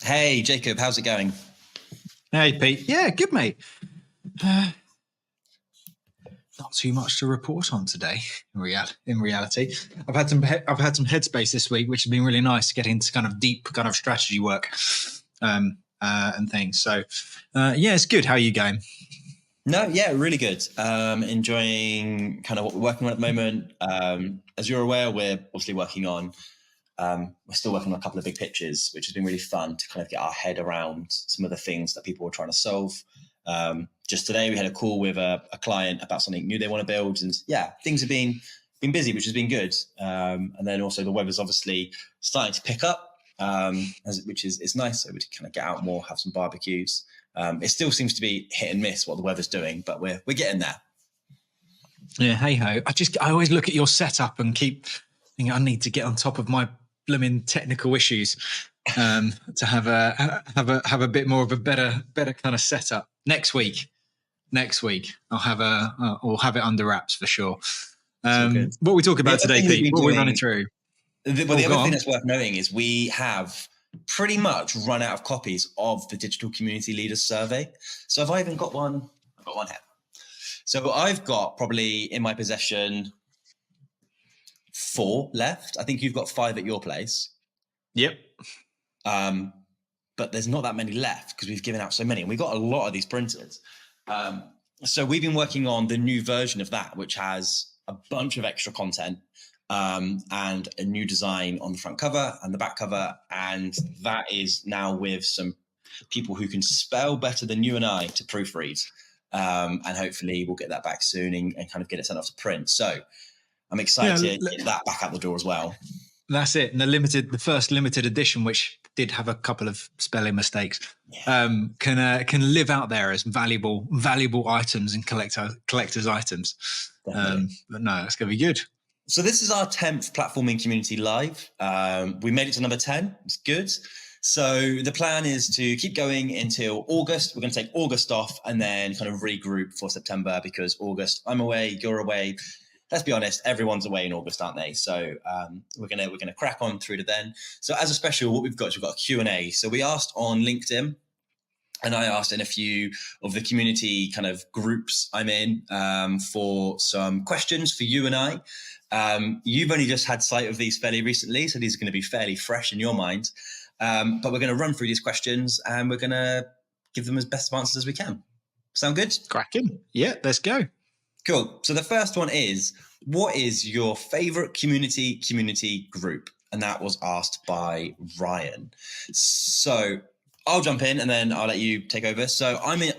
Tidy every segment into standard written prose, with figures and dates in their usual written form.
Hey, Jacob, how's it going? Hey, Pete. Yeah, good, mate. Not too much to report on today. In reality, I've had some headspace this week, which has been really nice, getting into kind of deep kind of strategy work and things. So, yeah, it's good. How are you going? No, yeah, really good. Enjoying kind of what we're working on at the moment. As you're aware, we're obviously we're still working on a couple of big pitches, which has been really fun to kind of get our head around some of the things that people were trying to solve. Just today, we had a call with a client about something new they want to build, and yeah, things have been busy, which has been good. And then also the weather's obviously starting to pick up, which is nice. So we kind of get out more, have some barbecues. It still seems to be hit and miss what the weather's doing, but we're getting there. Yeah, hey ho. I always look at your setup and keep thinking I need to get on top of my blooming technical issues to have a bit more of a better kind of setup next week. I'll have it under wraps for sure. What we talk about today, Pete? What are we running through? The other thing that's worth noting is we have pretty much run out of copies of the Digital Community Leaders Survey. So have I even got one? I've got one here. So I've got probably in my possession 4 left. I think you've got 5 at your place. Yep. But there's not that many left because we've given out so many, and we got a lot of these printed. So we've been working on the new version of that, which has a bunch of extra content and a new design on the front cover and the back cover. And that is now with some people who can spell better than you and I to proofread. And hopefully we'll get that back soon and kind of get it sent off to print. So I'm excited to get that back out the door as well. That's it. And the first limited edition, which did have a couple of spelling mistakes, can live out there as valuable items and collector's items. But no, it's going to be good. So this is our 10th Platforming Community Live. We made it to number 10. It's good. So the plan is to keep going until August. We're going to take August off and then kind of regroup for September, because August, I'm away, you're away. Let's be honest, everyone's away in August, aren't they? So we're gonna crack on through to then. So as a special, what we've got a Q&A. So we asked on LinkedIn, and I asked in a few of the community kind of groups I'm in for some questions for you and I. You've only just had sight of these fairly recently, so these are going to be fairly fresh in your mind. But we're going to run through these questions and we're going to give them as best of answers as we can. Sound good? Cracking. Yeah, let's go. Cool. So the first one is, what is your favorite community group? And that was asked by Ryan. So I'll jump in and then I'll let you take over. So feel like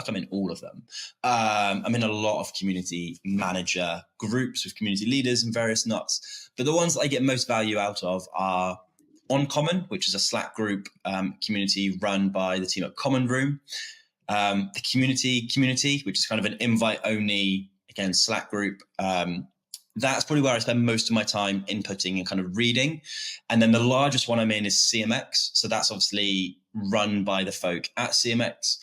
I'm in all of them. I'm in a lot of community manager groups with community leaders and various nuts. But the ones that I get most value out of are On Common, which is a Slack group community run by the team at Common Room. The community, which is kind of an invite-only, again, Slack group. That's probably where I spend most of my time inputting and kind of reading. And then the largest one I'm in is CMX. So that's obviously run by the folk at CMX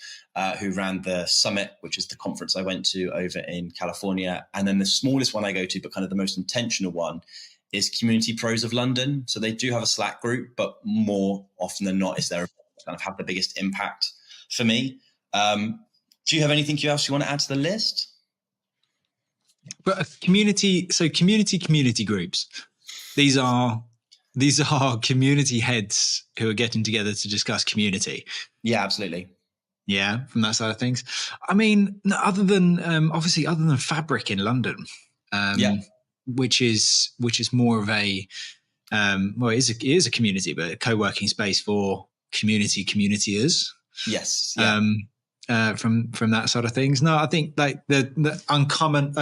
who ran the summit, which is the conference I went to over in California. And then the smallest one I go to, but kind of the most intentional one, is Community Pros of London. So they do have a Slack group, but more often than not, it's their kind of have the biggest impact for me. Do you have anything else you want to add to the list? But community groups. These are community heads who are getting together to discuss community. Yeah, absolutely. Yeah, from that side of things. I mean, other than Fabric in London, which is more of a it is a community, but a co-working space for communityers. Yes. Yeah. From that sort of things. No, I think like the uncommon,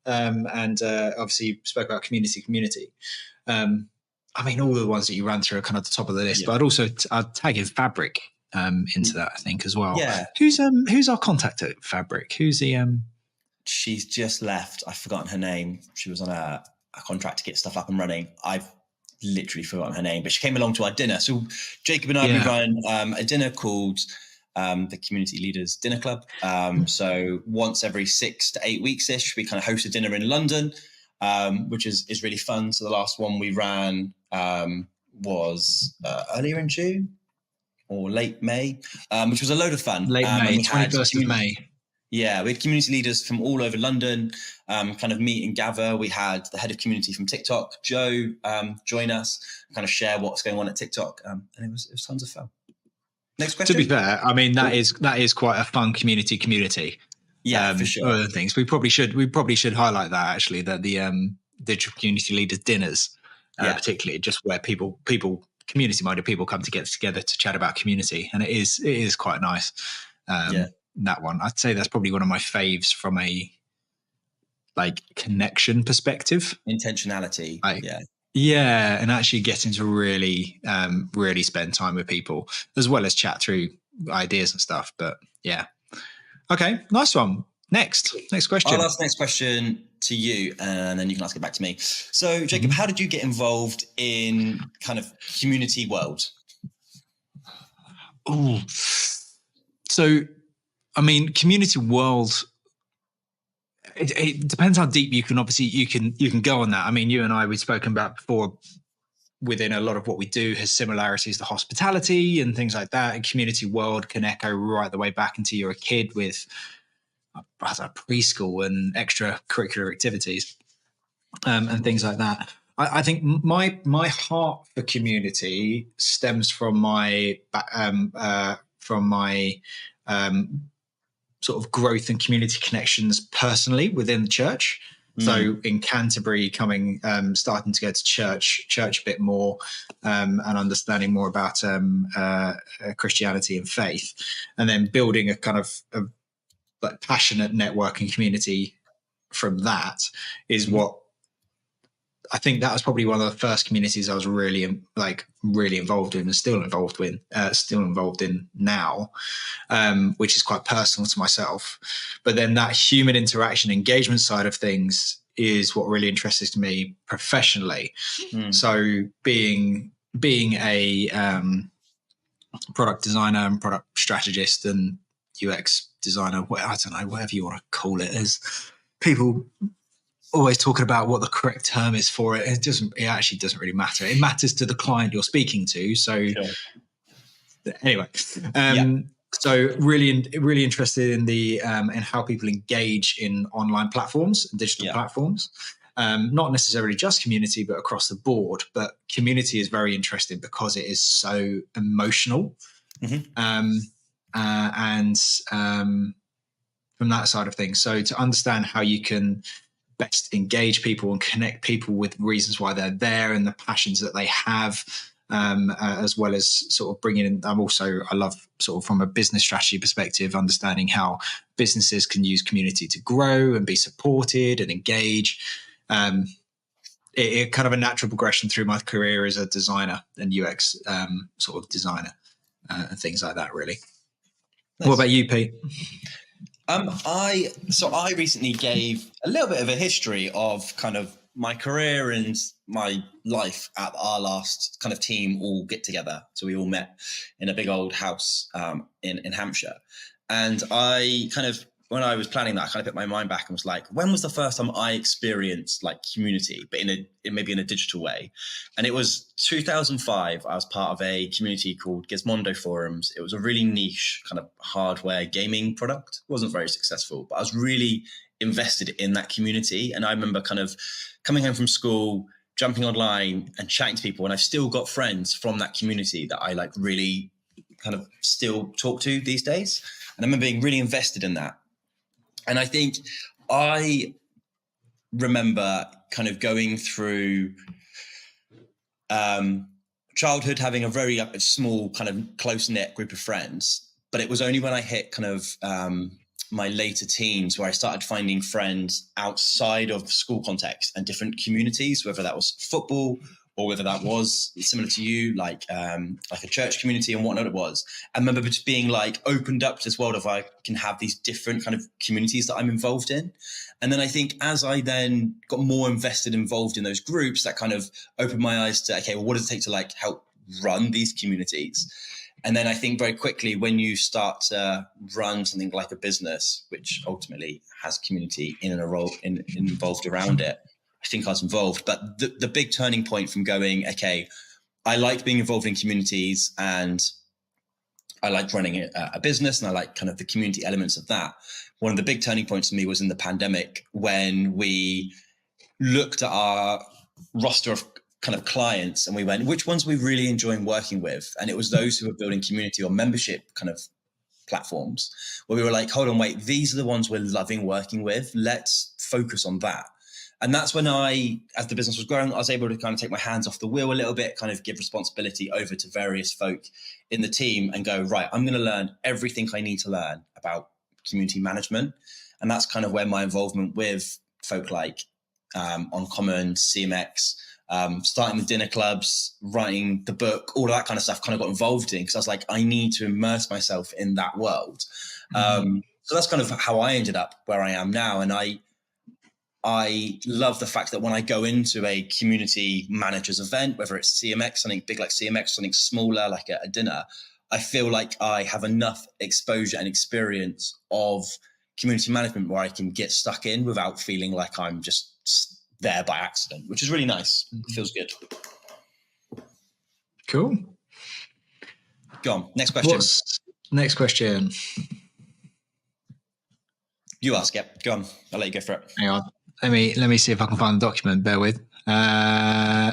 and obviously you spoke about community. I mean, all the ones that you ran through are kind of the top of the list, but I'd tag in Fabric into that, I think, as well. Yeah. Who's our contact at Fabric? Who's the She's just left. I've forgotten her name. She was on a contract to get stuff up and running. I've literally forgotten her name, but she came along to our dinner. So Jacob and I we run a dinner called the Community Leaders Dinner Club. So once every 6 to 8 weeks-ish, we kind of host a dinner in London, which is really fun. So the last one we ran was earlier in June or late May, which was a load of fun. Late May, we had 21st of May. Yeah, we had community leaders from all over London kind of meet and gather. We had the head of community from TikTok, Joe, join us, kind of share what's going on at TikTok. And it was tons of fun. Next question. To be fair, I mean, that is quite a fun community. Yeah, for sure. Other things we probably should highlight that actually, that the digital community leaders dinners, particularly just where community minded people come to get together to chat about community, and it is quite nice. That one, I'd say that's probably one of my faves from a like connection perspective, intentionality. And actually getting to really spend time with people as well as chat through ideas and stuff. But yeah, okay, nice one. Next question. I'll ask the next question to you, and then you can ask it back to me. So, Jacob, how did you get involved in kind of community world? Oh, so I mean, community world. It depends how deep you can go on that. I mean, you and I, we've spoken about before, within a lot of what we do has similarities to hospitality and things like that. And community world can echo right the way back into you're a kid with preschool and extracurricular activities and things like that. I think my heart for community stems from my sort of growth and community connections personally within the church. So in Canterbury, starting to go to church a bit more, and understanding more about Christianity and faith, and then building a kind of like passionate networking community from that is what I think that was probably one of the first communities I was really involved in and still involved in now, which is quite personal to myself. But then that human interaction engagement side of things is what really interests me professionally. So being a product designer and product strategist and UX designer, I don't know, whatever you want to call it, is people always talking about what the correct term is for it. It actually doesn't really matter. It matters to the client you're speaking to. So anyway, so really interested in the in how people engage in online platforms and digital platforms. Not necessarily just community, but across the board. But community is very interesting because it is so emotional. And from that side of things. So to understand how you can best engage people and connect people with reasons why they're there and the passions that they have, as well as sort of bringing in, I love sort of from a business strategy perspective, understanding how businesses can use community to grow and be supported and engage. It kind of a natural progression through my career as a designer and UX sort of designer and things like that, really. Nice. What about you, Pete? I recently gave a little bit of a history of kind of my career and my life at our last kind of team all get together. So we all met in a big old house in Hampshire. And I kind of, when I was planning that, I kind of put my mind back and was like, when was the first time I experienced like community, but maybe in a digital way? And it was 2005. I was part of a community called Gizmondo Forums. It was a really niche kind of hardware gaming product. It wasn't very successful, but I was really invested in that community. And I remember kind of coming home from school, jumping online and chatting to people. And I've still got friends from that community that I like really kind of still talk to these days. And I remember being really invested in that. And I think I remember kind of going through childhood, having a very small kind of close-knit group of friends. But it was only when I hit kind of my later teens where I started finding friends outside of school context and different communities, whether that was football or whether that was similar to you, like a church community and whatnot it was. I remember just being like opened up to this world of I can have these different kind of communities that I'm involved in. And then I think as I then got more involved in those groups, that kind of opened my eyes to, okay, well, what does it take to like help run these communities? And then I think very quickly when you start to run something like a business, which ultimately has community involved around it, I think I was involved. But the big turning point from going, okay, I like being involved in communities, and I like running a business, and I like kind of the community elements of that. One of the big turning points for me was in the pandemic, when we looked at our roster of kind of clients and we went, which ones are we really enjoying working with? And it was those who were building community or membership kind of platforms, where we were like, hold on, wait, these are the ones we're loving working with. Let's focus on that. And that's when as the business was growing, I was able to kind of take my hands off the wheel a little bit, kind of give responsibility over to various folk in the team and go, right, I'm going to learn everything I need to learn about community management. And that's kind of where my involvement with folk like Uncommon, CMX, starting the dinner clubs, writing the book, all of that kind of stuff kind of got involved in, because I was like, I need to immerse myself in that world. So that's kind of how I ended up where I am now. And I love the fact that when I go into a community managers event, whether it's CMX, something big like CMX, something smaller like a dinner, I feel like I have enough exposure and experience of community management where I can get stuck in without feeling like I'm just there by accident, which is really nice. It feels good. Cool. Go on. Next question. Next question? You ask it. Go on. I'll let you go for it. Hang on. Let me see if I can find the document. Bear with. I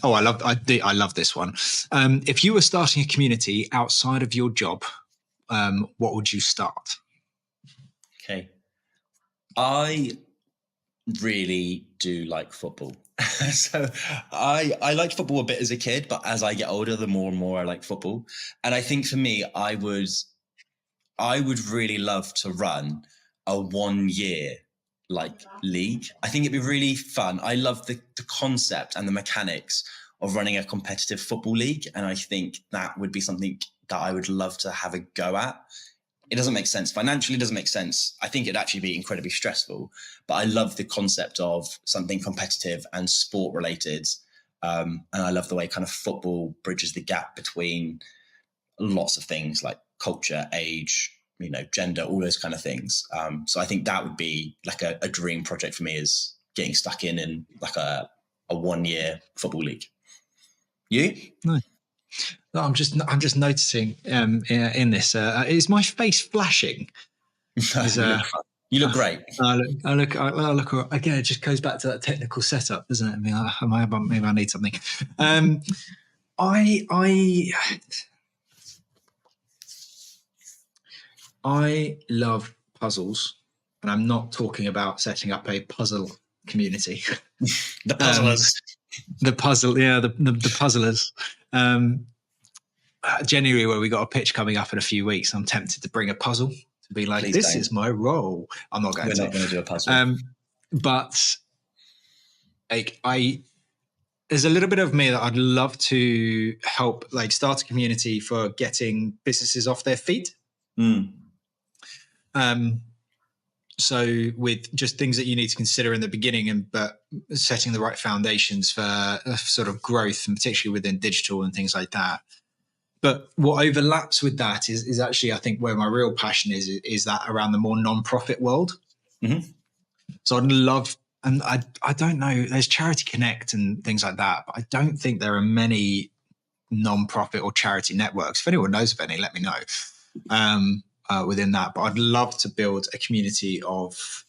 love this one. If you were starting a community outside of your job, what would you start? Okay. I really do like football. So I liked football a bit as a kid, but as I get older, the more and more I like football. And I think for me, I would really love to run a 1 year league. I think it'd be really fun. I love the concept and the mechanics of running a competitive football league. And I think that would be something that I would love to have a go at. It doesn't make sense. Financially, it doesn't make sense. I think it'd actually be incredibly stressful, but I love the concept of something competitive and sport related. And I love the way kind of football bridges the gap between lots of things like culture, age, gender, all those kind of things. So I think that would be like a dream project for me, is getting stuck in like a 1 year football league. You? No. No, I'm just noticing in this. Is my face flashing? You look great. I look again. It just goes back to that technical setup, doesn't it? I mean, maybe I need something. I love puzzles, and I'm not talking about setting up a puzzle community. The puzzlers. The puzzlers. January, where we got a pitch coming up in a few weeks, I'm tempted to bring a puzzle to be like, this is my role. I'm not going to. We're not going to do a puzzle. But there's a little bit of me that I'd love to help, start a community for getting businesses off their feet. So with just things that you need to consider in the beginning, but setting the right foundations for sort of growth, and particularly within digital and things like that. But what overlaps with that is actually, I think, where my real passion is that around the more non-profit world. Mm-hmm. So I'd love, and I don't know, there's Charity Connect and things like that, but I don't think there are many non-profit or charity networks. If anyone knows of any, let me know. Within that, but I'd love to build a community of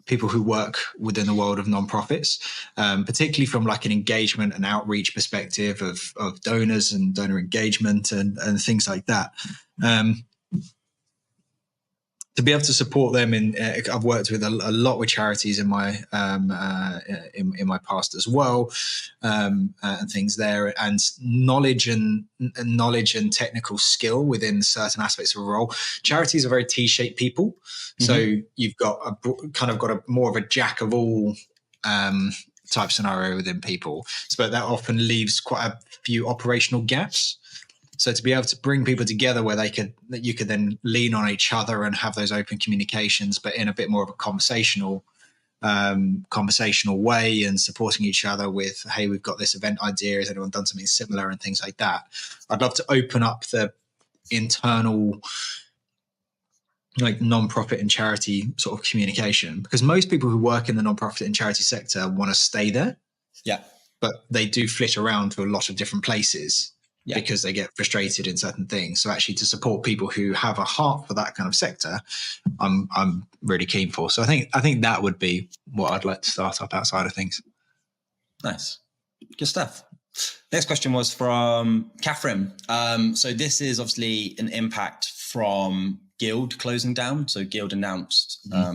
people who work within the world of nonprofits, particularly from an engagement and outreach perspective of donors and donor engagement and things like that. To be able to support them I've worked with a lot with charities in my past as well, and things there, and knowledge and technical skill within certain aspects of a role. Charities are very T-shaped people, so you've got a more of a jack of all type scenario within people, but that often leaves quite a few operational gaps. So to be able to bring people together where you could then lean on each other and have those open communications, but in a bit more of a conversational way, and supporting each other with, hey, we've got this event idea. Has anyone done something similar, and things like that? I'd love to open up the internal like non-profit and charity sort of communication, because most people who work in the non-profit and charity sector want to stay there. Yeah. But they do flit around to a lot of different places Yeah. because they get frustrated in certain things. So actually to support people who have a heart for that kind of sector, I'm really keen for. So I think that would be what I'd like to start up outside of things. Nice. Good stuff. Next question was from Catherine. So this is obviously an impact from Guild closing down. So Guild announced a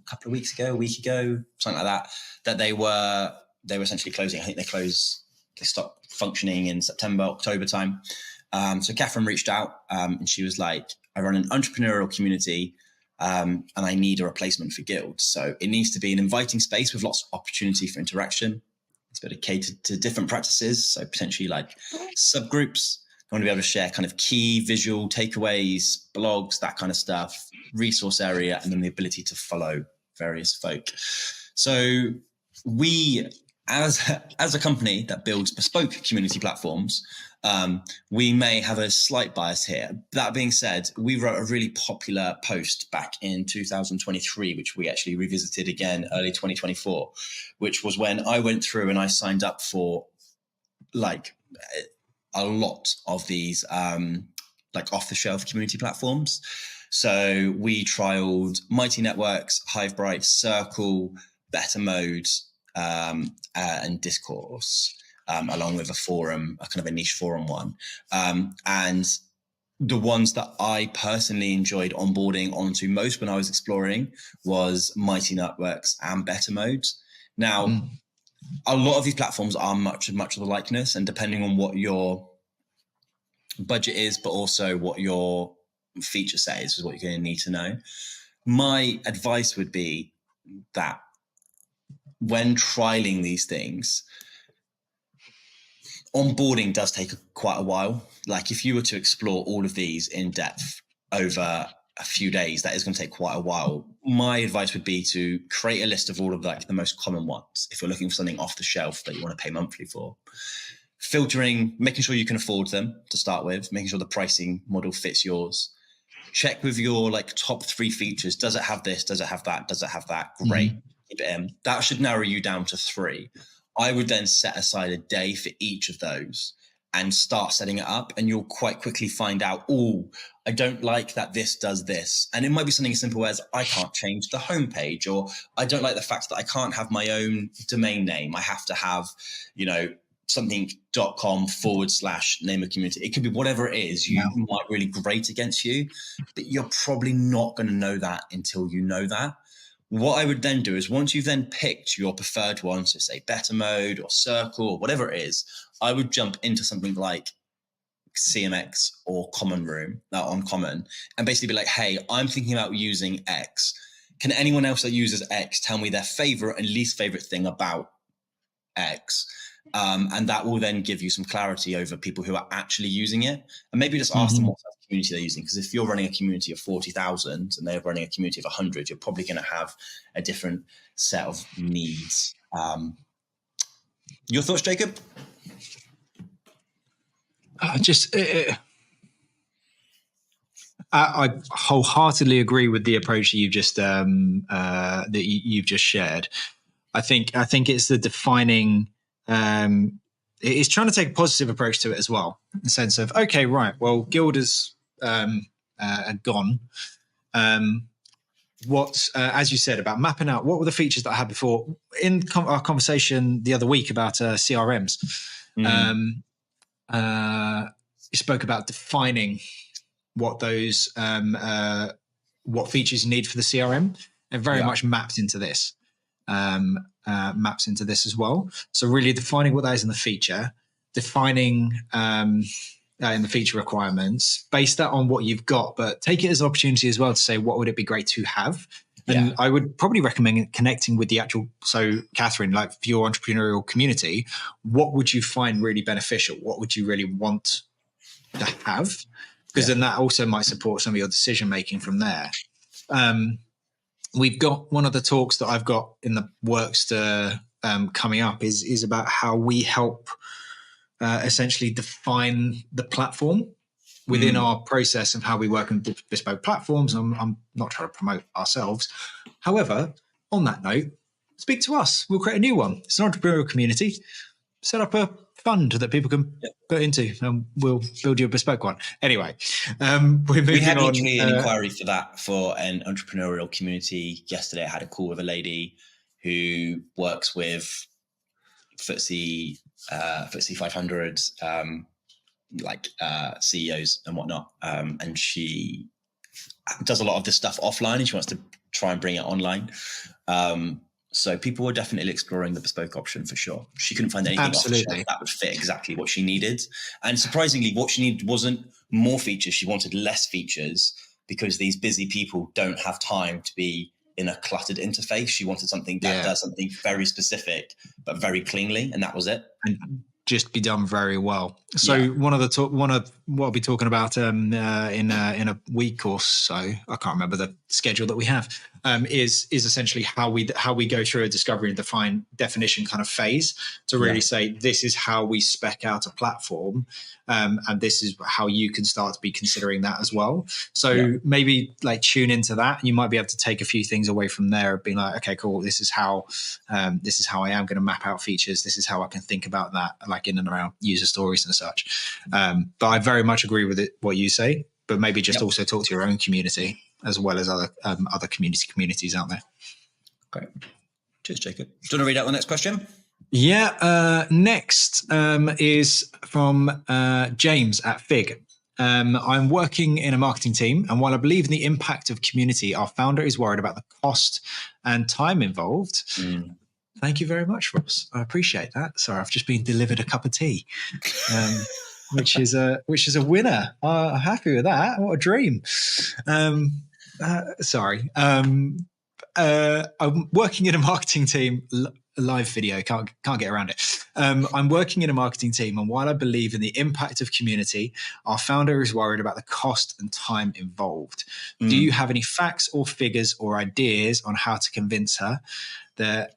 couple of weeks ago, a week ago, something like that they were essentially closing. I think they stopped functioning in September, October time. So Catherine reached out and she was like, I run an entrepreneurial community and I need a replacement for Guild. So it needs to be an inviting space with lots of opportunity for interaction. It's better catered to different practices. So potentially like subgroups. I want to be able to share kind of key visual takeaways, blogs, that kind of stuff, resource area, and then the ability to follow various folk. So we, as a company that builds bespoke community platforms, we may have a slight bias here. That being said, we wrote a really popular post back in 2023, which we actually revisited again early 2024, which was when I went through and I signed up for like a lot of these like off-the-shelf community platforms. So we trialed Mighty Networks, Hivebright, Circle, Better Mode, and Discourse, along with a forum, a kind of a niche forum one. And the ones that I personally enjoyed onboarding onto most when I was exploring was Mighty Networks and Better Mode. Now, a lot of these platforms are much of the likeness, and depending on what your budget is, but also what your feature set is what you're going to need to know. My advice would be that when trialing these things, onboarding does take quite a while. Like if you were to explore all of these in depth over a few days, that is going to take quite a while. My advice would be to create a list of all of like the most common ones. If you're looking for something off the shelf that you want to pay monthly for, filtering, making sure you can afford them to start with, making sure the pricing model fits yours. Check with your like top 3 features. Does it have this? Does it have that? Does it have that? Great. Keep it in. That should narrow you down to 3. I would then set aside a day for each of those and start setting it up, and you'll quite quickly find out, oh, I don't like that this does this. And it might be something as simple as I can't change the homepage, or I don't like the fact that I can't have my own domain name. I have to have, something.com/name of community. It could be whatever it is you might really grate against you, but you're probably not going to know that until you know that. What I would then do is once you've then picked your preferred one, so say Better Mode or Circle or whatever it is, I would jump into something like CMX or Common Room, on Common, and basically be like, hey, I'm thinking about using X. Can anyone else that uses X tell me their favorite and least favorite thing about X? And that will then give you some clarity over people who are actually using it. And maybe just ask them what type of community they're using. Because if you're running a community of 40,000 and they're running a community of 100, you're probably going to have a different set of needs. Your thoughts, Jacob? I wholeheartedly agree with the approach that you've just that you've just shared. I think it's the defining. It's trying to take a positive approach to it as well, in the sense of, okay, right, well, Guild is gone. What, as you said, about mapping out what were the features that I had before in our conversation the other week about CRMs. You spoke about defining what those what features you need for the CRM, and very much maps into this. As well. So really defining what that is in the feature, defining in the feature requirements, base that on what you've got, but take it as an opportunity as well to say, what would it be great to have? And I would probably recommend connecting with the actual, so Catherine, like for your entrepreneurial community, what would you find really beneficial? What would you really want to have? Because then that also might support some of your decision-making from there. We've got one of the talks that I've got in the works to coming up is about how we help essentially define the platform. within our process of how we work on bespoke platforms. I'm not trying to promote ourselves. However, on that note, speak to us. We'll create a new one. It's an entrepreneurial community. Set up a fund that people can put into, and we'll build you a bespoke one. Anyway, we had literally an inquiry for that, for an entrepreneurial community yesterday. I had a call with a lady who works with FTSE 500 CEOs and whatnot, and she does a lot of this stuff offline, and she wants to try and bring it online. So people were definitely exploring the bespoke option for sure. She couldn't find anything off the shelf that would fit exactly what she needed. And surprisingly, what she needed wasn't more features. She wanted less features, because these busy people don't have time to be in a cluttered interface. She wanted something that does something very specific, but very cleanly. And that was it. And just be done very well. So one of what I'll be talking about in a week or so, I can't remember the schedule that we have, is essentially how we go through a discovery and definition kind of phase to really say, this is how we spec out a platform, and this is how you can start to be considering that as well. So maybe like tune into that, and you might be able to take a few things away from there, being like, okay, cool, this is how I am going to map out features. This is how I can think about that, like in and around user stories and such. But I very much agree with what you say, but maybe just also talk to your own community as well as other communities out there. Great. Cheers, Jacob. Do you want to read out the next question? Yeah. Next is from James at Fig. I'm working in a marketing team, and while I believe in the impact of community, our founder is worried about the cost and time involved. Thank you very much, Ross. I appreciate that. Sorry, I've just been delivered a cup of tea, which is a winner. I'm happy with that. What a dream. Sorry. I'm working in a marketing team. Live video, can't get around it. I'm working in a marketing team, and while I believe in the impact of community, our founder is worried about the cost and time involved. Do you have any facts or figures or ideas on how to convince her? That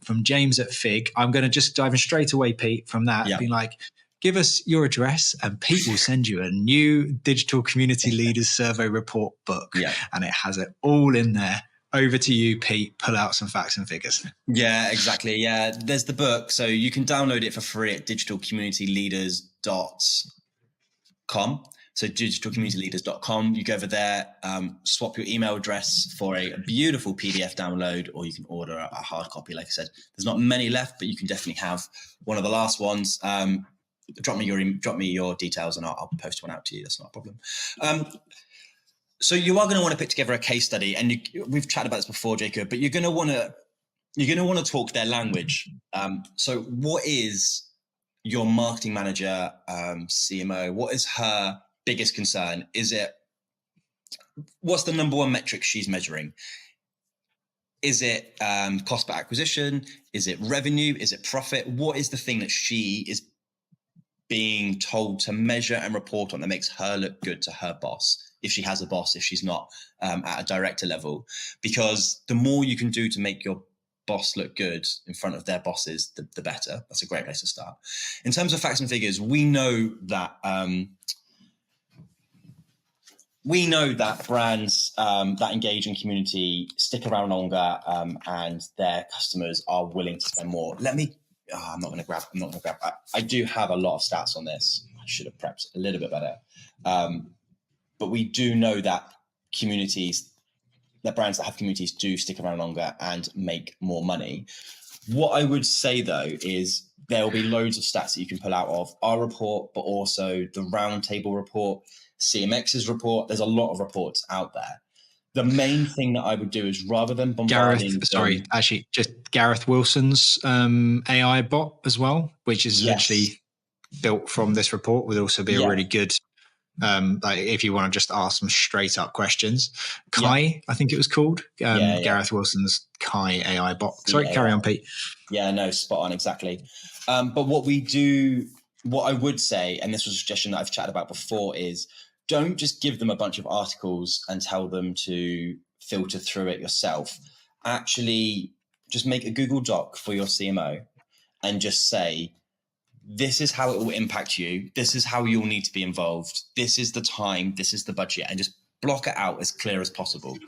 from James at Fig. I'm going to just dive in straight away, Pete, from that, being like, give us your address and Pete will send you a new Digital Community Leaders Survey Report book. And it has it all in there. Over to you, Pete. Pull out some facts and figures. Yeah, exactly. Yeah, there's the book. So you can download it for free at digitalcommunityleaders.com. So digitalcommunityleaders.com. You go over there, swap your email address for a beautiful PDF download, or you can order a hard copy. Like I said, there's not many left, but you can definitely have one of the last ones. Drop me your details and I'll post one out to you. That's not a problem. So you are going to want to put together a case study, and we've chatted about this before, Jacob, but you're going to want to talk their language. So what is your marketing manager, CMO? What is her biggest concern? What's the number one metric she's measuring? Is it cost per acquisition? Is it revenue? Is it profit? What is the thing that she is being told to measure and report on that makes her look good to her boss? If she has a boss, if she's not at a director level, because the more you can do to make your boss look good in front of their bosses, the better. That's a great place to start. In terms of facts and figures, we know that brands that engage in community stick around longer, and their customers are willing to spend more. I'm not going to grab. I do have a lot of stats on this. I should have prepped a little bit better. But we do know that brands that have communities do stick around longer and make more money. What I would say, though, is there will be loads of stats that you can pull out of our report, but also the Roundtable report, CMX's report. There's a lot of reports out there. The main thing that I would do is, rather than bombarding... Gareth Wilson's AI bot as well, which is essentially built from this report, would also be a really good... like if you want to just ask some straight up questions. Kai, I think it was called. Gareth Wilson's Kai AI bot. Sorry, carry on, Pete. Yeah, no, spot on, exactly. But what I would say, and this was a suggestion that I've chatted about before, is don't just give them a bunch of articles and tell them to filter through it yourself. Actually, just make a Google Doc for your CMO and just say, this is how it will impact you. This is how you'll need to be involved. This is the time, this is the budget, and just block it out as clear as possible.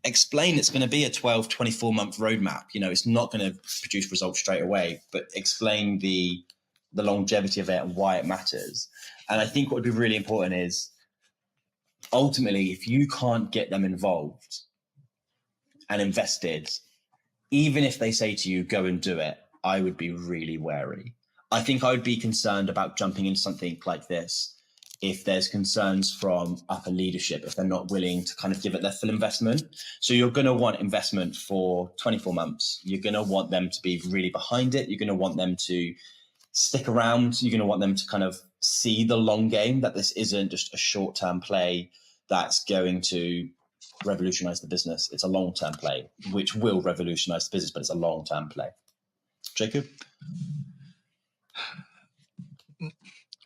Explain it's going to be a 12, 24 month roadmap. You know, it's not going to produce results straight away, but explain the longevity of it and why it matters. And I think what would be really important is ultimately, if you can't get them involved and invested, even if they say to you, go and do it, I would be really wary. I think I would be concerned about jumping into something like this if there's concerns from upper leadership, if they're not willing to kind of give it their full investment. So you're going to want investment for 24 months. You're going to want them to be really behind it. You're going to want them to stick around. You're going to want them to kind of see the long game, that this isn't just a short-term play that's going to revolutionize the business. It's a long-term play, which will revolutionize the business, but it's a long-term play. Jacob?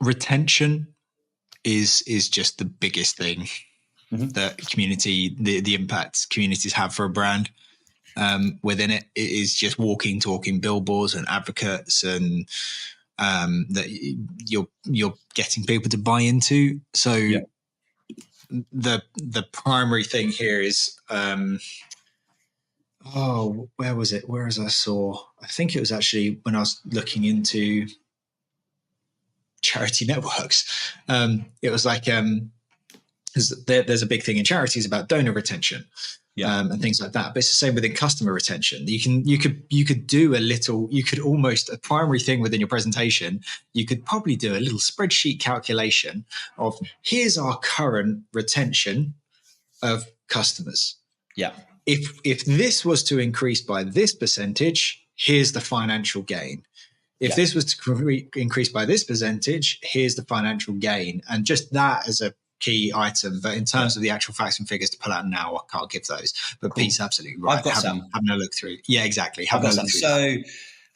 Retention is just the biggest thing that the impact communities have for a brand. Within it is just walking, talking billboards and advocates, and that you're getting people to buy into. So the primary thing here is where was it? Whereas I think it was actually when I was looking into charity networks. It was like there's a big thing in charities about donor retention. And things like that. But it's the same within customer retention. You could do a primary thing within your presentation. You could probably do a little spreadsheet calculation of here's our current retention of customers. Yeah. If this was to increase by this percentage, here's the financial gain. If this was to increase by this percentage, here's the financial gain. And just that as a key item, but in terms of the actual facts and figures to pull out now, I can't give those. But Pete's absolutely right. I've got some. Having a look through. Yeah, exactly. So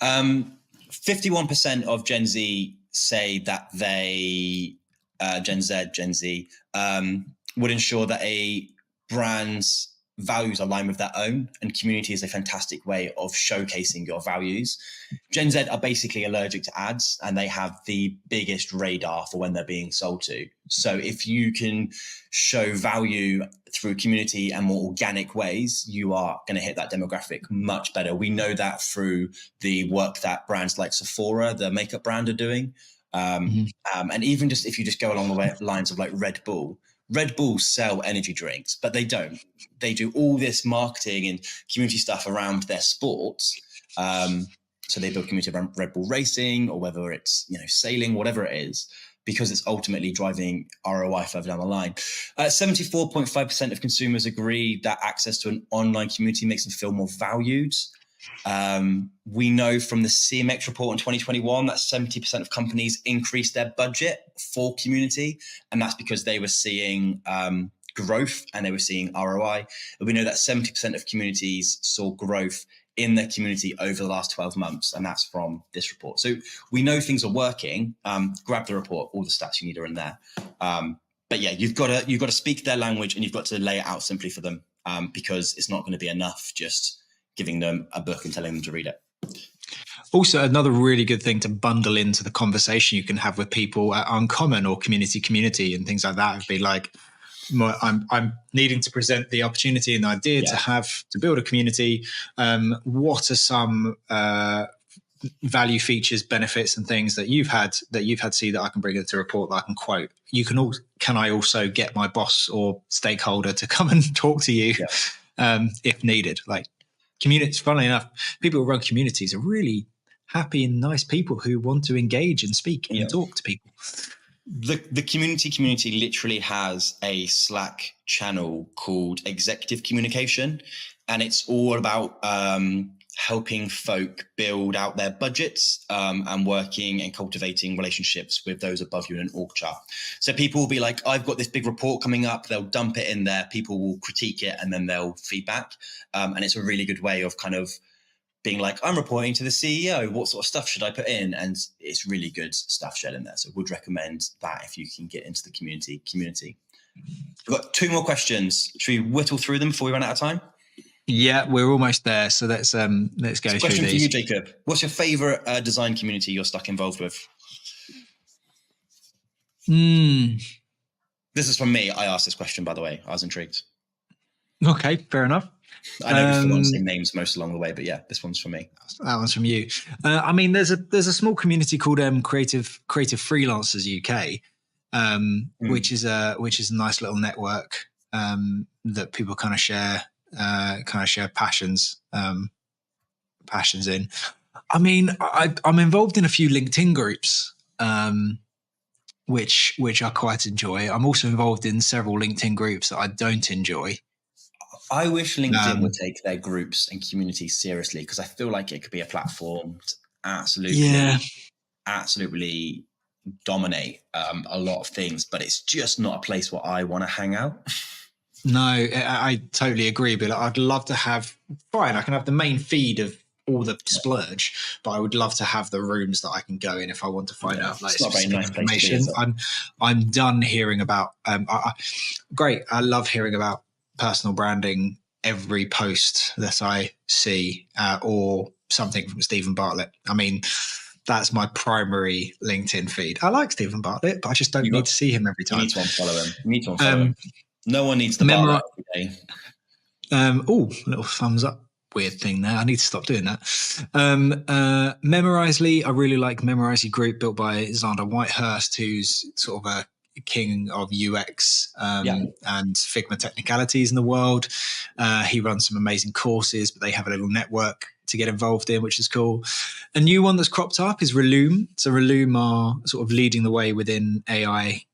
51% of Gen Z say that they, Gen Z, would ensure that a brand's values align with their own, and community is a fantastic way of showcasing your values. Gen Z are basically allergic to ads, and they have the biggest radar for when they're being sold to. So if you can show value through community and more organic ways, you are going to hit that demographic much better. We know that through the work that brands like Sephora, the makeup brand, are doing. And even just if you just go along the lines of like Red Bull sell energy drinks, but they don't. They do all this marketing and community stuff around their sports. So they build community around Red Bull racing, or whether it's, sailing, whatever it is, because it's ultimately driving ROI further down the line. 74.5% of consumers agree that access to an online community makes them feel more valued. We know from the CMX report in 2021 that 70% of companies increased their budget for community, and that's because they were seeing growth and they were seeing ROI. And we know that 70% of communities saw growth in their community over the last 12 months, and that's from this report. So we know things are working. Grab the report; all the stats you need are in there. But yeah, you've got to speak their language, and you've got to lay it out simply for them, because it's not going to be enough just giving them a book and telling them to read it. Also, another really good thing to bundle into the conversation you can have with people at Uncommon or community and things like that would be like, I'm needing to present the opportunity and the idea to build a community. What are some value features, benefits, and things that you've had see that I can bring into a report that I can quote? Can I also get my boss or stakeholder to come and talk to you if needed? Like, communities, funnily enough, people who run communities are really happy and nice people who want to engage and speak and talk to people. The community literally has a Slack channel called Executive Communication, and it's all about helping folk build out their budgets and working and cultivating relationships with those above you in an org chart. So people will be like, I've got this big report coming up. They'll dump it in there. People will critique it and then they'll feedback. And it's a really good way of kind of being like, I'm reporting to the CEO. What sort of stuff should I put in? And it's really good stuff shared in there. So would recommend that if you can get into the community. We've got 2 more questions. Should we whittle through them before we run out of time? Yeah, we're almost there. So let's go through these. Question for you, Jacob. What's your favorite design community you're stuck involved with? This is from me. I asked this question, by the way. I was intrigued. Okay, fair enough. I know you've forgotten to say names most along the way, but yeah, this one's from me. That one's from you. I mean, there's a small community called Creative Freelancers UK, which is a nice little network that people kind of share passions in. I mean, I'm involved in a few LinkedIn groups, which I quite enjoy. I'm also involved in several LinkedIn groups that I don't enjoy. I wish LinkedIn would take their groups and communities seriously, because I feel like it could be a platform to absolutely dominate a lot of things, but it's just not a place where I want to hang out. No, I totally agree. But I'd love to have, fine, I can have the main feed of all the splurge, but I would love to have the rooms that I can go in if I want to find out like specific information. I'm done hearing about, great. I love hearing about personal branding every post that I see or something from Stephen Bartlett. I mean, that's my primary LinkedIn feed. I like Stephen Bartlett, but I just don't need to see him every time. You need to unfollow him. No one needs the Bartlett every day. Little thumbs up. Weird thing there. I need to stop doing that. Memorizely, I really like Memorizely group built by Xander Whitehurst, who's sort of a king of UX and Figma technicalities in the world. He runs some amazing courses, but they have a little network to get involved in, which is cool. A new one that's cropped up is Relume. So Relume are sort of leading the way within AI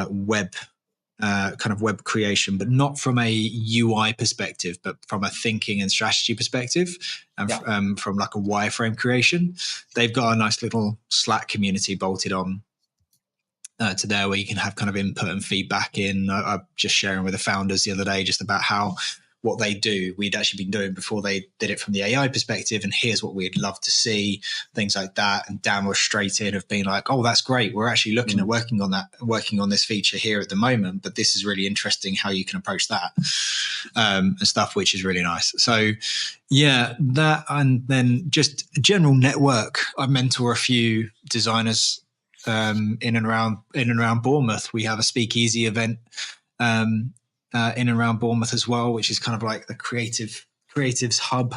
web kind of web creation, but not from a UI perspective, but from a thinking and strategy perspective, and from like a wireframe creation. They've got a nice little Slack community bolted on to there where you can have kind of input and feedback in. I'm just sharing with the founders the other day just about what they do. We'd actually been doing before they did it from the AI perspective, and here's what we'd love to see, things like that. And Dan was straight in of being like, oh, that's great. We're actually looking at working on this feature here at the moment, but this is really interesting how you can approach that and stuff, which is really nice. So yeah, that, and then just a general network. I mentor a few designers in and around Bournemouth. We have a speakeasy event in and around Bournemouth as well, which is kind of like the creatives hub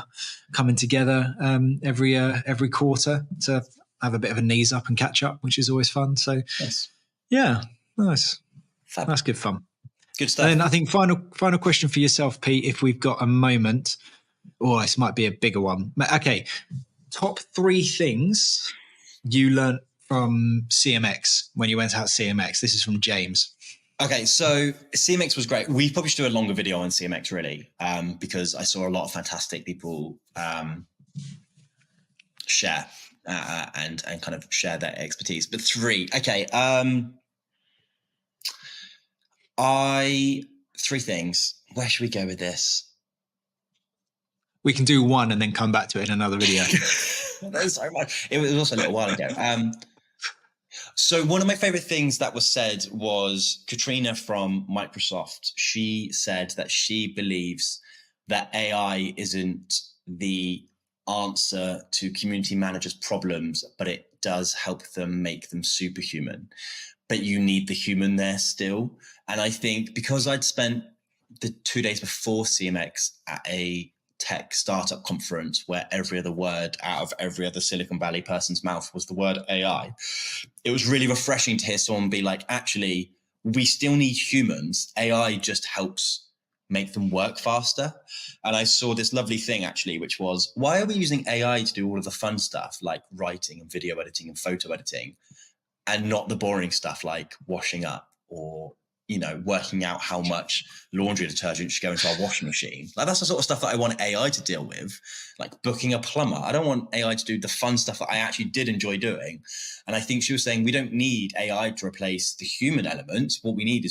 coming together every quarter to have a bit of a knees up and catch up, which is always fun. So yeah, nice. Fab. That's good fun. Good stuff. And I think final question for yourself, Pete, if we've got a moment. Oh, this might be a bigger one. Okay, top 3 things you learned from CMX when you went out CMX. This is from James. Okay, so CMX was great. We probably should do a longer video on CMX, really, because I saw a lot of fantastic people share and kind of share their expertise. But 3, okay. 3 things. Where should we go with this? We can do 1 and then come back to it in another video. There's so much. It was also a little while ago. So one of my favorite things that was said was Katrina from Microsoft. She said that she believes that AI isn't the answer to community managers' problems, but it does help them make them superhuman. But you need the human there still. And I think because I'd spent the 2 days before CMX at a tech startup conference where every other word out of every other Silicon Valley person's mouth was the word AI, it was really refreshing to hear someone be like, actually, we still need humans. AI just helps make them work faster. And I saw this lovely thing actually, which was, why are we using AI to do all of the fun stuff like writing and video editing and photo editing, and not the boring stuff like washing up or working out how much laundry detergent should go into our washing machine? Like, that's the sort of stuff that I want AI to deal with, like booking a plumber. I don't want AI to do the fun stuff that I actually did enjoy doing. And I think she was saying we don't need AI to replace the human element. What we need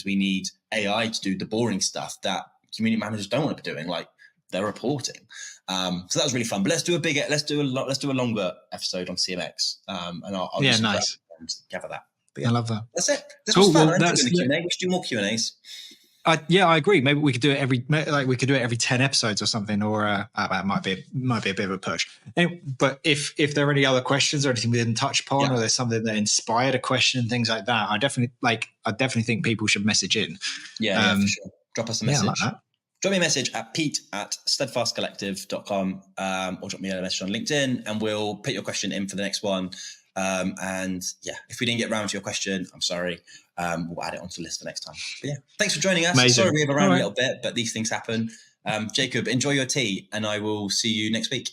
AI to do the boring stuff that community managers don't want to be doing, like their reporting. So that was really fun. But let's do a longer episode on CMX. And I'll nice and gather that. I love that. That's it. This cool. was fun. Well, We should do more Q&As. I agree. Maybe we could do it every 10 episodes or something, or that might be a bit of a push. Anyway, but if there are any other questions or anything we didn't touch upon, or there's something that inspired a question, things like that, I definitely think people should message in. Yeah, for sure. Drop us a message. Yeah, like that. Drop me a message at pete@steadfastcollective.com, or drop me a message on LinkedIn, and we'll put your question in for the next one. And yeah, if we didn't get around to your question, I'm sorry. We'll add it onto the list for next time. But yeah, thanks for joining us. Amazing. Sorry we overran a little bit, but these things happen. Jacob, enjoy your tea, and I will see you next week.